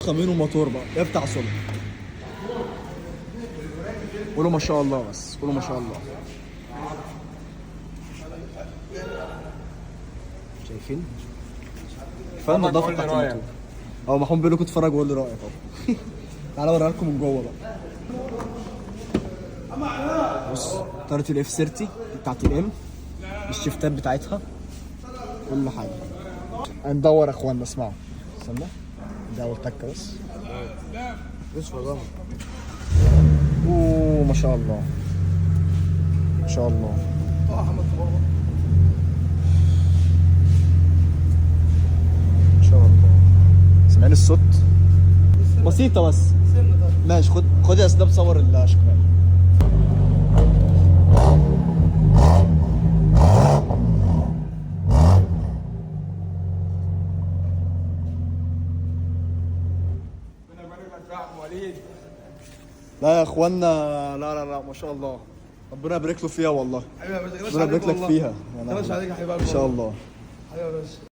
خمين وموتور بقى ده بتاع صلح. قولوا ما شاء الله، بس قولوا ما شاء الله. شايفين؟ كفايه النظافه بتاعت الموتور. اه محمود بيقول لكم اتفرج وقول لي رايك اهو. تعالى اوريها لكم من جوه بقى. بص طاره الاف 30 بتاعت الام، الشفتات بتاعتها، كل حاجه. هندور يا اخوانا، اسمعوا. استنى ده اول تكه بس. بص والله. اوه ما شاء الله ما شاء الله. ما شاء الله. سامعين الصوت؟ بسيطة بس. ماشي خد يا اسلام صور الشكمان. لا يا اخوانا، لا ما شاء الله، ربنا يبارك له فيها والله. ربنا يبارك لك فيها. خلاص عليك يا حبيبي. ان شاء الله. حبيبي يا باشا.